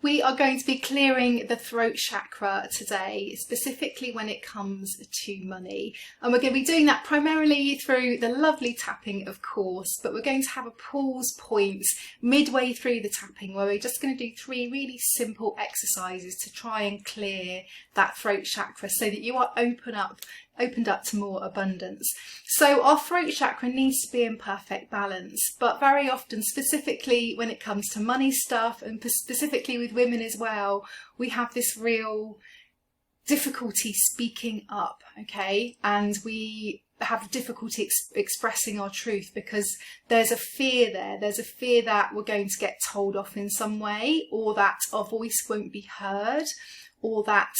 We are going to be clearing the throat chakra today, specifically when it comes to money. And we're going to be doing that primarily through the lovely tapping, of course, but we're going to have a pause point midway through the tapping where we're just going to do 3 really simple exercises to try and clear that throat chakra so that you are opened up to more abundance. So our throat chakra needs to be in perfect balance, but very often, specifically when it comes to money stuff and specifically with women as well, we have this real difficulty speaking up, okay? And we have difficulty expressing our truth because there's a fear there. There's a fear that we're going to get told off in some way, or that our voice won't be heard, or that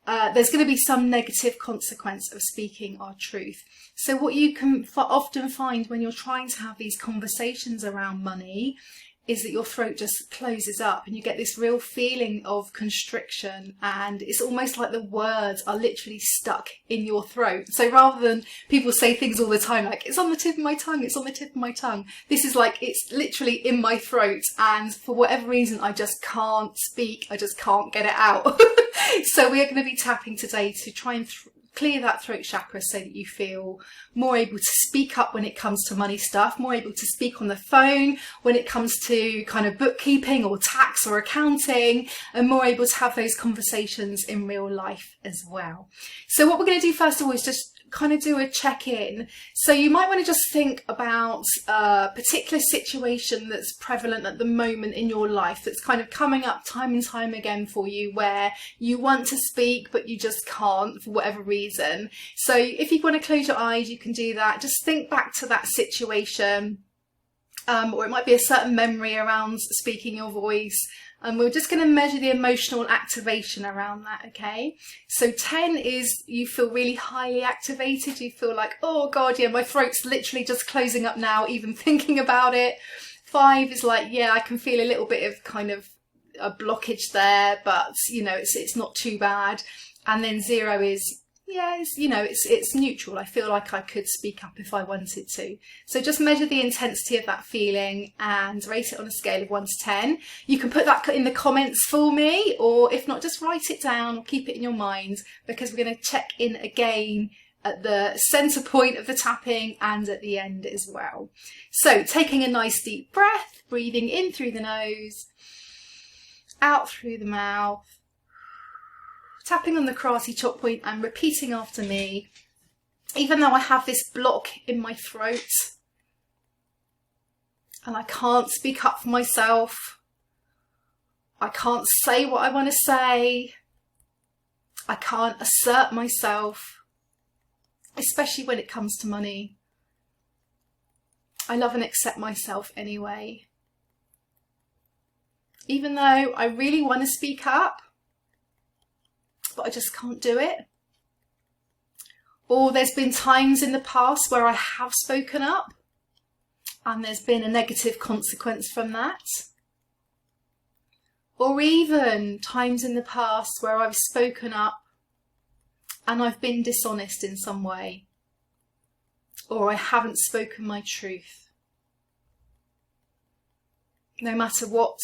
there's going to be some negative consequence of speaking our truth. So what you can often find when you're trying to have these conversations around money is that your throat just closes up and you get this real feeling of constriction, and it's almost like the words are literally stuck in your throat. So rather than people say things all the time like, it's on the tip of my tongue, it's on the tip of my tongue, this is like, it's literally in my throat, and for whatever reason I just can't speak, I just can't get it out. So we are going to be tapping today to try and clear that throat chakra so that you feel more able to speak up when it comes to money stuff, more able to speak on the phone when it comes to kind of bookkeeping or tax or accounting, and more able to have those conversations in real life as well. So what we're going to do first of all is just kind of do a check-in. So you might want to just think about a particular situation that's prevalent at the moment in your life that's kind of coming up time and time again for you, where you want to speak but you just can't for whatever reason. So if you want to close your eyes, you can do that. Just think back to that situation, or it might be a certain memory around speaking your voice. And we're just going to measure the emotional activation around that, okay? So 10 is you feel really highly activated. You feel like, oh God, yeah, my throat's literally just closing up now, even thinking about it. 5 is like, yeah, I can feel a little bit of kind of a blockage there, but you know, it's not too bad. And then 0 is, yeah, it's neutral. I feel like I could speak up if I wanted to. So just measure the intensity of that feeling and rate it on a scale of 1 to 10. You can put that in the comments for me, or if not, just write it down or keep it in your mind, because we're going to check in again at the center point of the tapping and at the end as well. So taking a nice deep breath, breathing in through the nose, out through the mouth, tapping on the karate chop point and repeating after me. Even though I have this block in my throat and I can't speak up for myself, I can't say what I want to say, I can't assert myself, especially when it comes to money, I love and accept myself anyway. Even though I really want to speak up, but I just can't do it. Or there's been times in the past where I have spoken up and there's been a negative consequence from that. Or even times in the past where I've spoken up and I've been dishonest in some way, or I haven't spoken my truth. No matter what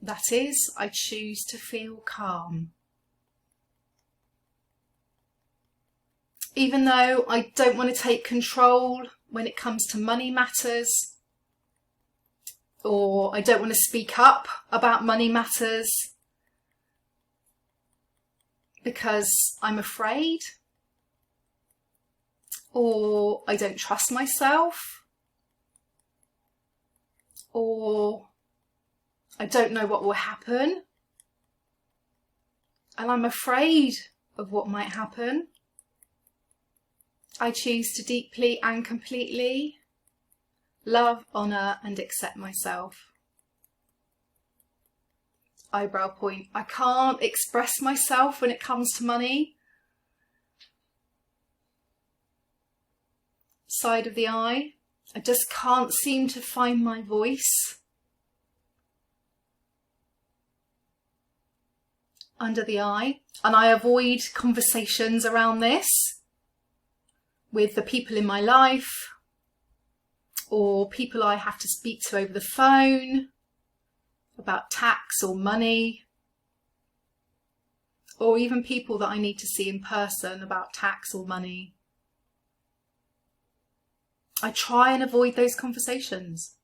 that is, I choose to feel calm. Even though I don't want to take control when it comes to money matters, or I don't want to speak up about money matters because I'm afraid, or I don't trust myself, or I don't know what will happen, and I'm afraid of what might happen. I choose to deeply and completely love, honour and accept myself. Eyebrow point. I can't express myself when it comes to money. Side of the eye. I just can't seem to find my voice. Under the eye. And I avoid conversations around this with the people in my life, or people I have to speak to over the phone, about tax or money, or even people that I need to see in person about tax or money. I try and avoid those conversations.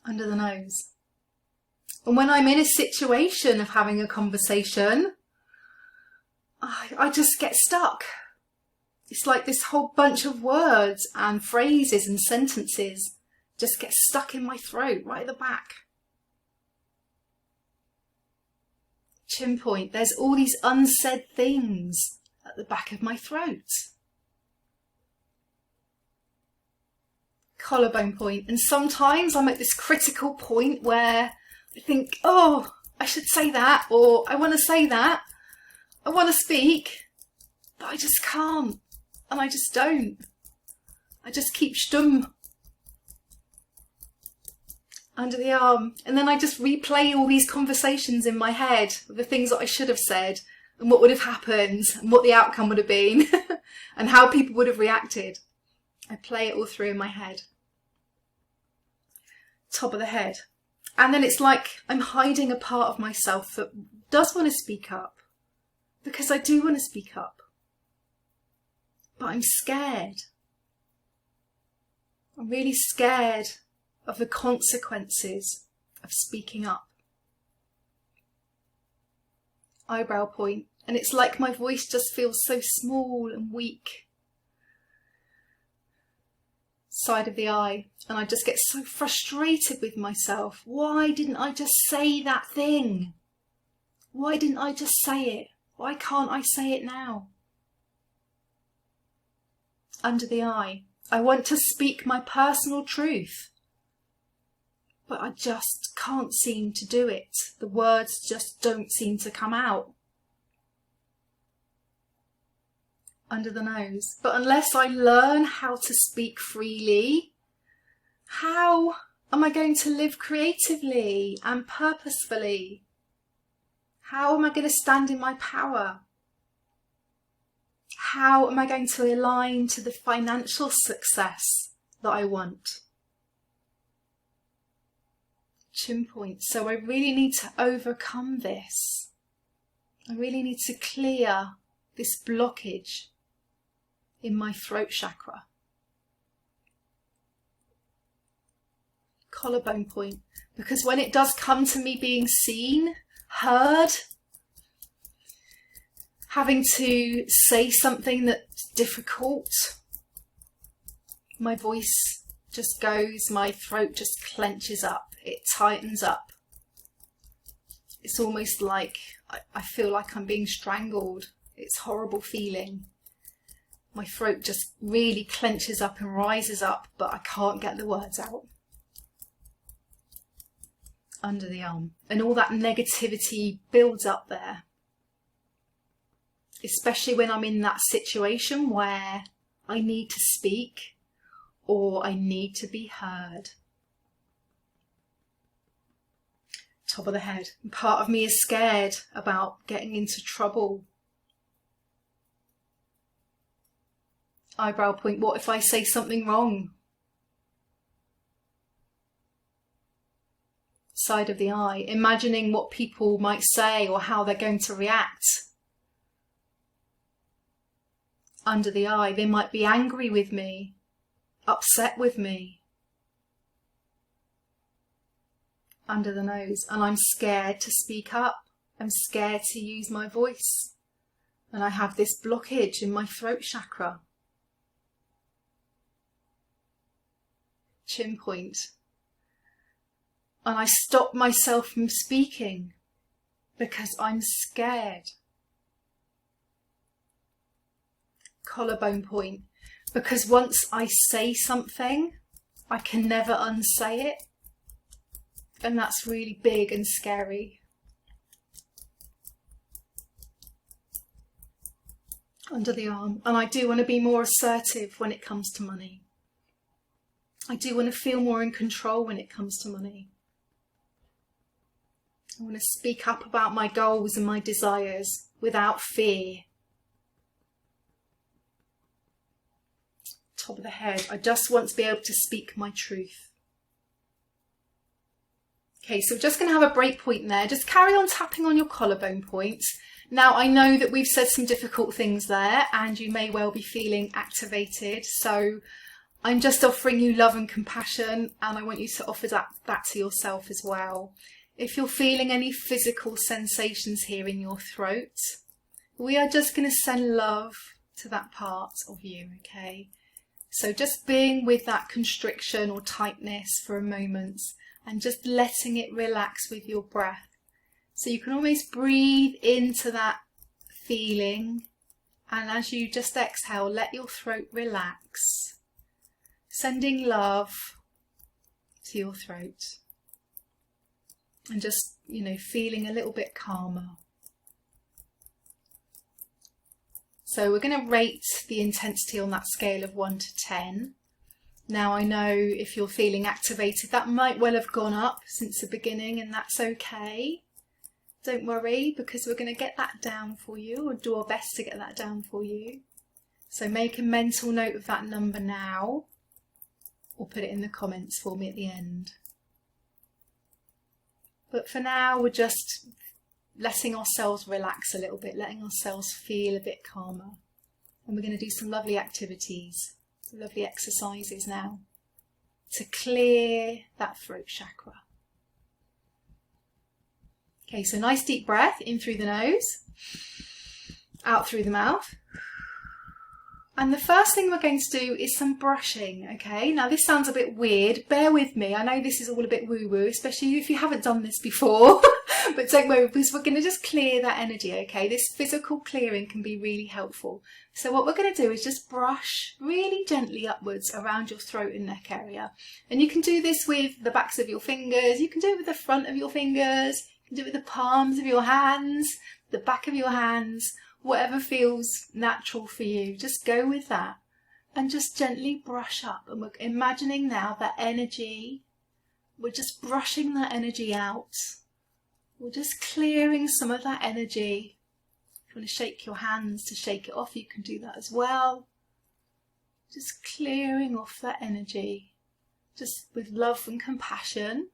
Under the nose. And when I'm in a situation of having a conversation, I just get stuck. It's like this whole bunch of words and phrases and sentences just get stuck in my throat, right at the back. Chin point. There's all these unsaid things at the back of my throat. Collarbone point. And sometimes I'm at this critical point where I think, oh, I should say that, or I want to say that. I want to speak, but I just can't. And I just don't. I just keep stumm. Under the arm. And then I just replay all these conversations in my head of the things that I should have said and what would have happened and what the outcome would have been and how people would have reacted. I play it all through in my head. Top of the head. And then it's like I'm hiding a part of myself that does want to speak up, because I do want to speak up, but I'm scared. I'm really scared of the consequences of speaking up. Eyebrow point. And it's like my voice just feels so small and weak. Side of the eye. And I just get so frustrated with myself. Why didn't I just say that thing? Why didn't I just say it? Why can't I say it now? Under the eye. I want to speak my personal truth, but I just can't seem to do it. The words just don't seem to come out. Under the nose. But unless I learn how to speak freely, how am I going to live creatively and purposefully? How am I going to stand in my power? How am I going to align to the financial success that I want? Chin point. So I really need to overcome this. I really need to clear this blockage in my throat chakra. Collarbone point. Because when it does come to me being seen, heard, having to say something that's difficult, my voice just goes, my throat just clenches up, it tightens up. It's almost like I feel like I'm being strangled. It's a horrible feeling. My throat just really clenches up and rises up, but I can't get the words out. Under the arm. And all that negativity builds up there. Especially when I'm in that situation where I need to speak or I need to be heard. Top of the head. And part of me is scared about getting into trouble. Eyebrow point. What if I say something wrong? Side of the eye. Imagining what people might say or how they're going to react. Under the eye. They might be angry with me, upset with me. Under the nose. And I'm scared to speak up. I'm scared to use my voice. And I have this blockage in my throat chakra. Chin point. And I stop myself from speaking because I'm scared. Collarbone point. Because once I say something, I can never unsay it. And that's really big and scary. Under the arm. And I do want to be more assertive when it comes to money. I do want to feel more in control when it comes to money. I want to speak up about my goals and my desires without fear. Top of the head. I just want to be able to speak my truth. Okay, so we're just going to have a break point there. Just carry on tapping on your collarbone points. Now, I know that we've said some difficult things there and you may well be feeling activated. So I'm just offering you love and compassion, and I want you to offer that to yourself as well. If you're feeling any physical sensations here in your throat, we are just going to send love to that part of you, okay? So just being with that constriction or tightness for a moment and just letting it relax with your breath. So you can almost breathe into that feeling, and as you just exhale, let your throat relax. Sending love to your throat and just, feeling a little bit calmer. So we're going to rate the intensity on that scale of 1 to 10. Now, I know if you're feeling activated, that might well have gone up since the beginning, and that's okay. Don't worry, because we're going to get that down for you, or do our best to get that down for you. So make a mental note of that number now, or put it in the comments for me at the end. But for now, we're just letting ourselves relax a little bit, letting ourselves feel a bit calmer. And we're going to do some lovely activities, some lovely exercises now to clear that throat chakra. Okay, so nice deep breath in through the nose, out through the mouth. And the first thing we're going to do is some brushing, okay? Now this sounds a bit weird, bear with me. I know this is all a bit woo-woo, especially if you haven't done this before, but don't worry, because we're going to just clear that energy, okay? This physical clearing can be really helpful. So what we're going to do is just brush really gently upwards around your throat and neck area. And you can do this with the backs of your fingers, you can do it with the front of your fingers, you can do it with the palms of your hands, the back of your hands, whatever feels natural for you. Just go with that and just gently brush up. And we're imagining now that energy, we're just brushing that energy out. We're just clearing some of that energy. If you want to shake your hands to shake it off, you can do that as well. Just clearing off that energy, just with love and compassion,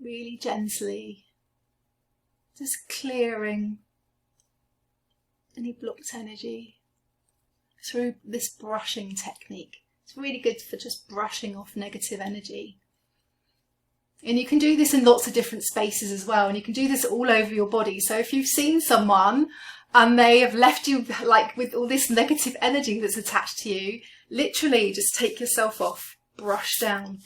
really gently, just clearing any blocked energy through this brushing technique. It's really good for just brushing off negative energy. And you can do this in lots of different spaces as well, and you can do this all over your body. So if you've seen someone and they have left you like with all this negative energy that's attached to you, literally just take yourself off, brush down,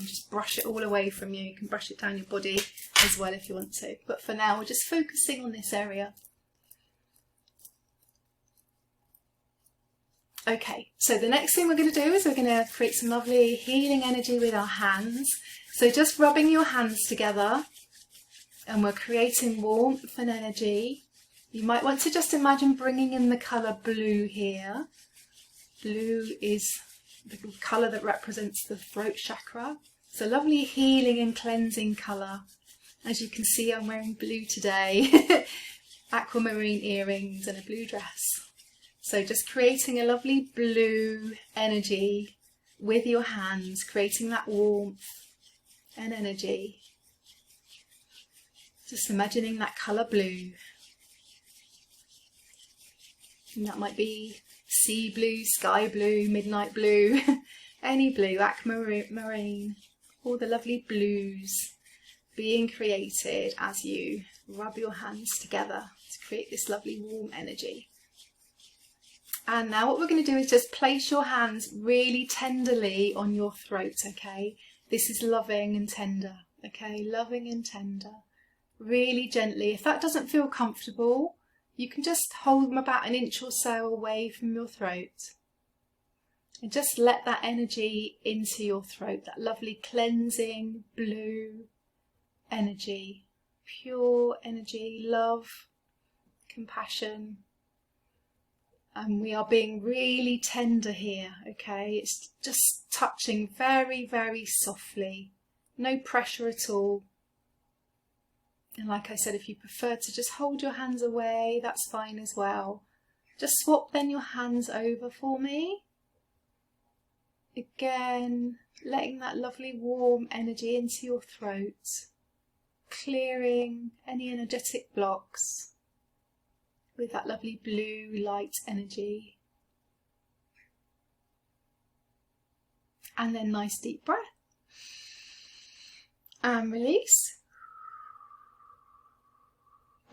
just brush it all away from you. You can brush it down your body as well if you want to. But for now, we're just focusing on this area. Okay, so the next thing we're going to do is we're going to create some lovely healing energy with our hands. So just rubbing your hands together, and we're creating warmth and energy. You might want to just imagine bringing in the colour blue here. Blue is the colour that represents the throat chakra. It's a lovely healing and cleansing colour. As you can see, I'm wearing blue today. Aquamarine earrings and a blue dress. So just creating a lovely blue energy with your hands, creating that warmth and energy. Just imagining that colour blue. And that might be sea blue, sky blue, midnight blue, any blue, aquamarine, all the lovely blues being created as you rub your hands together to create this lovely warm energy. And now what we're going to do is just place your hands really tenderly on your throat, okay? This is loving and tender, okay? Loving and tender. Really gently. If that doesn't feel comfortable, you can just hold them about an inch or so away from your throat. And just let that energy into your throat, that lovely cleansing blue energy. Pure energy, love, compassion. And we are being really tender here, okay? It's just touching very, very softly. No pressure at all. And like I said, if you prefer to just hold your hands away, that's fine as well. Just swap then your hands over for me. Again, letting that lovely warm energy into your throat, clearing any energetic blocks with that lovely blue light energy. And then nice deep breath. And release.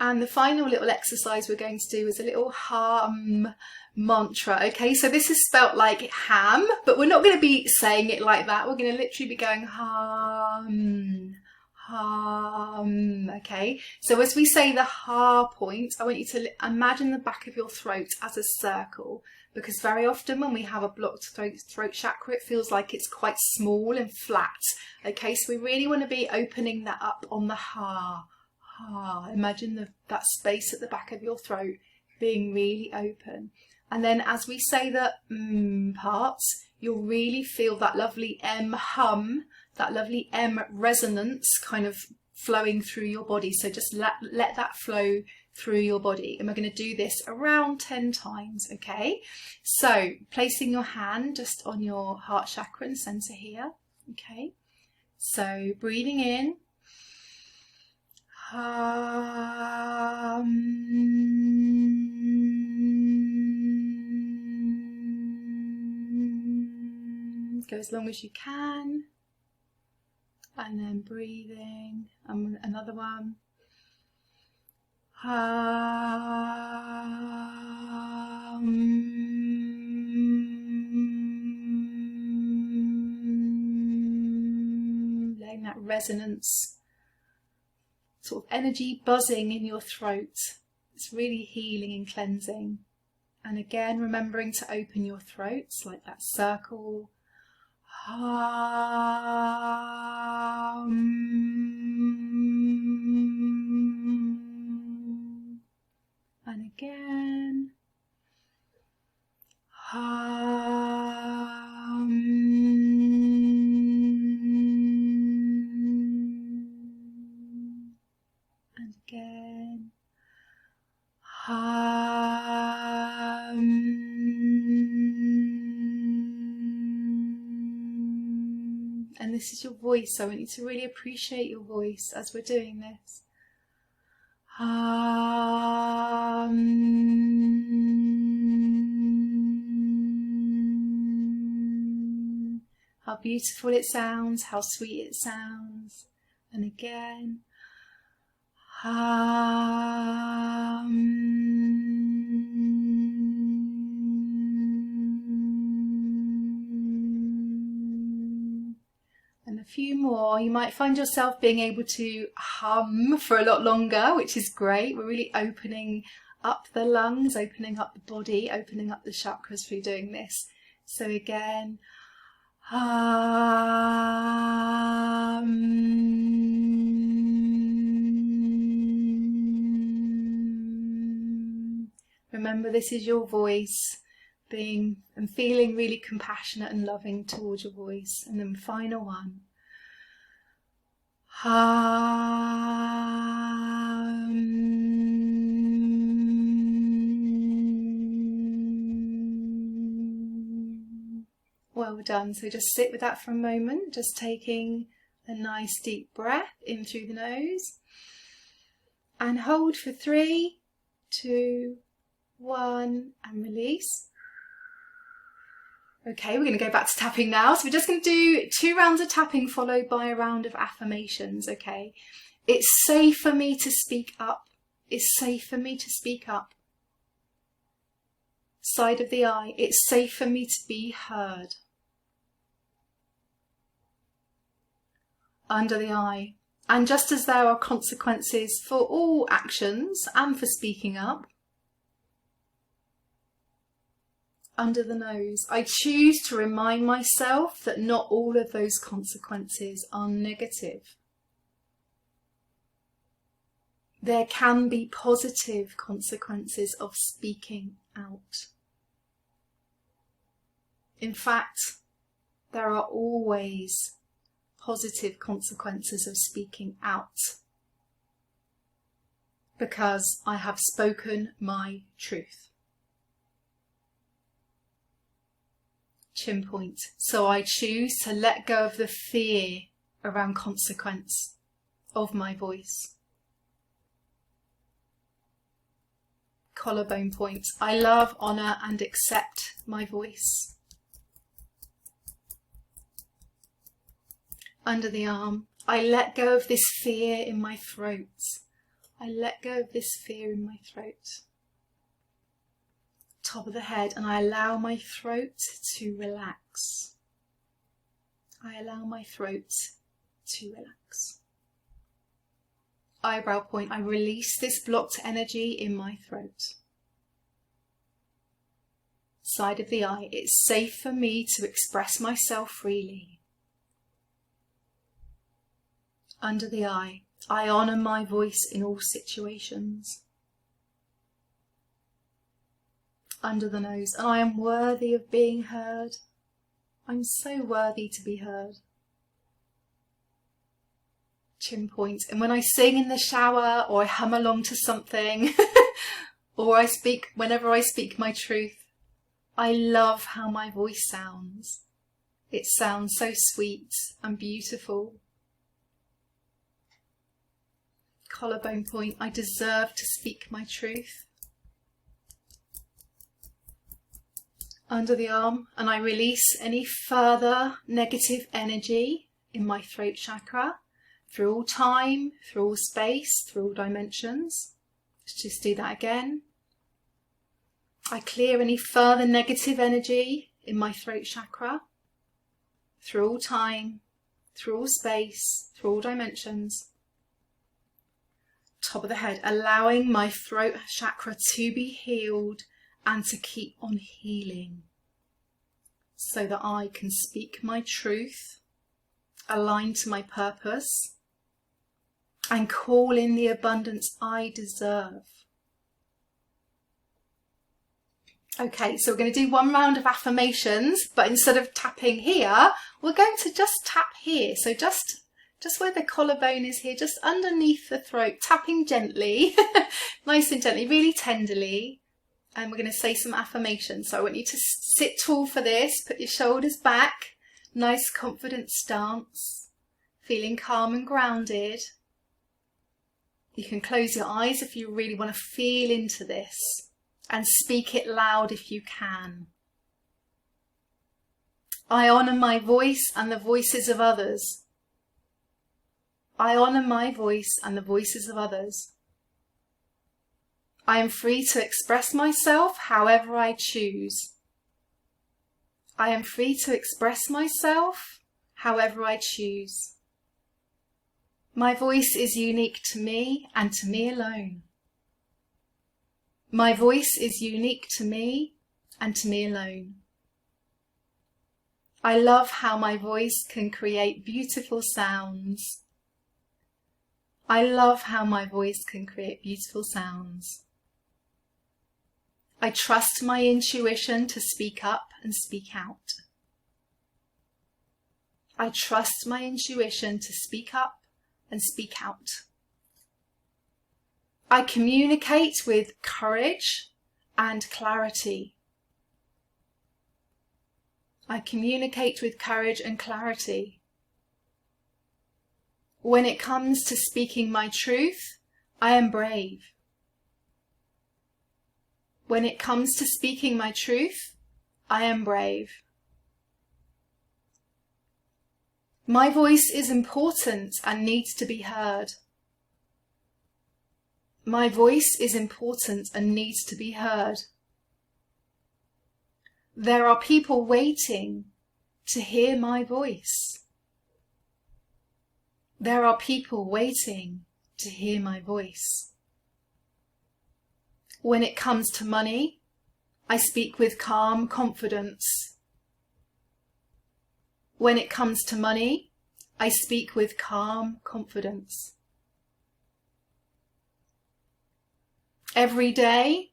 And the final little exercise we're going to do is a little hum mantra. Okay, so this is spelt like ham, but we're not going to be saying it like that. We're going to literally be going hum, hum. Okay, so as we say the ha point, I want you to imagine the back of your throat as a circle, because very often when we have a blocked throat chakra, it feels like it's quite small and flat. Okay, so we really want to be opening that up on the ha. Imagine that space at the back of your throat being really open. And then as we say the parts, you'll really feel that lovely M hum, that lovely M resonance kind of flowing through your body. So just let that flow through your body. And we're going to do this around 10 times, okay? So placing your hand just on your heart chakra and center here, okay? So breathing in. Go as long as you can, and then breathing, and another one. Letting that resonance sort of energy buzzing in your throat. It's really healing and cleansing. And again, remembering to open your throats like that circle. And again. Again. And this is your voice. I want you to really appreciate your voice as we're doing this. How beautiful it sounds, how sweet it sounds. And again. And a few more. You might find yourself being able to hum for a lot longer, which is great. We're really opening up the lungs, opening up the body, opening up the chakras through doing this. So again, remember, this is your voice being and feeling really compassionate and loving towards your voice. And then final one. Well done. So just sit with that for a moment, just taking a nice deep breath in through the nose and hold for 3, 2, 1 and release. Okay, we're going to go back to tapping now. So we're just going to do 2 rounds of tapping followed by a round of affirmations, okay? It's safe for me to speak up. It's safe for me to speak up. Side of the eye. It's safe for me to be heard. Under the eye. And just as there are consequences for all actions and for speaking up, under the nose, I choose to remind myself that not all of those consequences are negative. There can be positive consequences of speaking out. In fact, there are always positive consequences of speaking out, because I have spoken my truth. chin point. So I choose to let go of the fear around consequence of my voice. Collarbone point. I love, honour and accept my voice. Under the arm. I let go of this fear in my throat. I let go of this fear in my throat. Top of the head, and I allow my throat to relax. I allow my throat to relax. Eyebrow point. I release this blocked energy in my throat. Side of the eye. It's safe for me to express myself freely. Under the eye. I honour my voice in all situations. Under the nose. And I am worthy of being heard. I'm so worthy to be heard. Chin point. And when I sing in the shower, or I hum along to something, or I speak, whenever I speak my truth, I love how my voice sounds. It sounds so sweet and beautiful. Collarbone point. I deserve to speak my truth. Under the arm, and I release any further negative energy in my throat chakra through all time, through all space, through all dimensions. Let's just do that again. I clear any further negative energy in my throat chakra through all time, through all space, through all dimensions. Top of the head, allowing my throat chakra to be healed and to keep on healing so that I can speak my truth, align to my purpose, and call in the abundance I deserve. Okay, so we're going to do one round of affirmations, but instead of tapping here, we're going to just tap here. So just where the collarbone is here, just underneath the throat, tapping gently, nice and gently, really tenderly. And we're going to say some affirmations. So I want you to sit tall for this, put your shoulders back, nice confident stance, feeling calm and grounded. You can close your eyes if you really want to feel into this, and speak it loud if you can. I honour my voice and the voices of others. I honour my voice and the voices of others. I am free to express myself however I choose. I am free to express myself however I choose. My voice is unique to me and to me alone. My voice is unique to me and to me alone. I love how my voice can create beautiful sounds. I love how my voice can create beautiful sounds. I trust my intuition to speak up and speak out. I trust my intuition to speak up and speak out. I communicate with courage and clarity. I communicate with courage and clarity. When it comes to speaking my truth, I am brave. When it comes to speaking my truth, I am brave. My voice is important and needs to be heard. My voice is important and needs to be heard. There are people waiting to hear my voice. There are people waiting to hear my voice. When it comes to money, I speak with calm confidence. When it comes to money, I speak with calm confidence. Every day,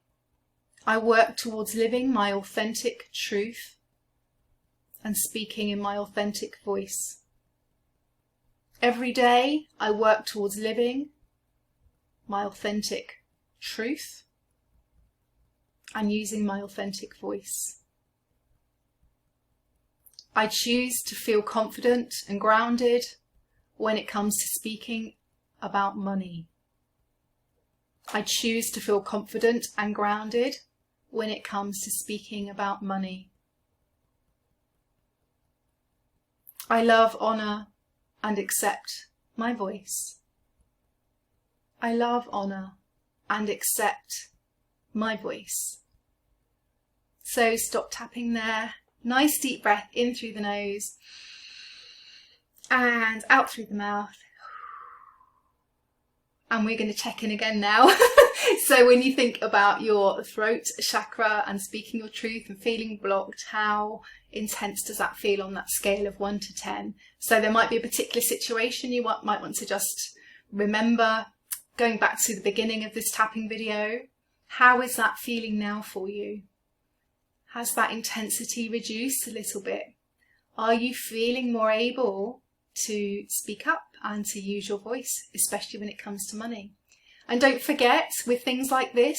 I work towards living my authentic truth and speaking in my authentic voice. Every day, I work towards living my authentic truth and using my authentic voice. I choose to feel confident and grounded when it comes to speaking about money. I choose to feel confident and grounded when it comes to speaking about money. I love, honour and accept my voice. I love, honour and accept my voice. So stop tapping there. Nice deep breath in through the nose and out through the mouth. And we're going to check in again now. So when you think about your throat chakra and speaking your truth and feeling blocked, how intense does that feel on that scale of 1 to 10? So there might be a particular situation you might want to just remember. Going back to the beginning of this tapping video, how is that feeling now for you? Has that intensity reduced a little bit? Are you feeling more able to speak up and to use your voice, especially when it comes to money? And don't forget, with things like this,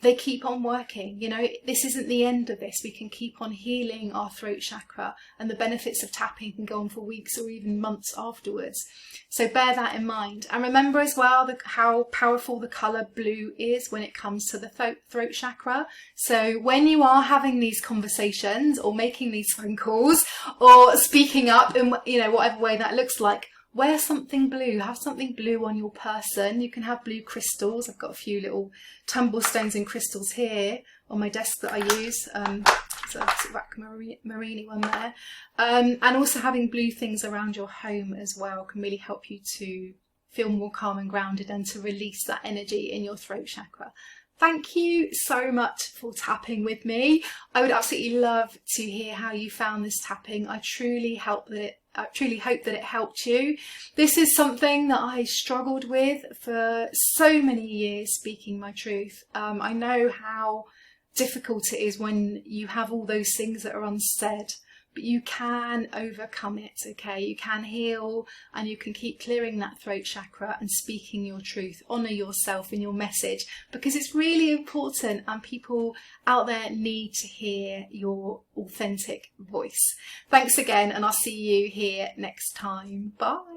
they keep on working. You know, this isn't the end of this. We can keep on healing our throat chakra, and the benefits of tapping can go on for weeks or even months afterwards. So bear that in mind. And remember as well how powerful the colour blue is when it comes to the throat chakra. So when you are having these conversations or making these phone calls or speaking up in, you know, whatever way that looks like, wear something blue. Have something blue on your person. You can have blue crystals. I've got a few little tumble stones and crystals here on my desk that I use. So a sort of aquamarine one there. And also having blue things around your home as well can really help you to feel more calm and grounded and to release that energy in your throat chakra. Thank you so much for tapping with me. I would absolutely love to hear how you found this tapping. I truly hope that it helped you. This is something that I struggled with for so many years, speaking my truth. I know how difficult it is when you have all those things that are unsaid, but you can overcome it, okay? You can heal and you can keep clearing that throat chakra and speaking your truth. Honour yourself in your message, because it's really important and people out there need to hear your authentic voice. Thanks again, and I'll see you here next time. Bye.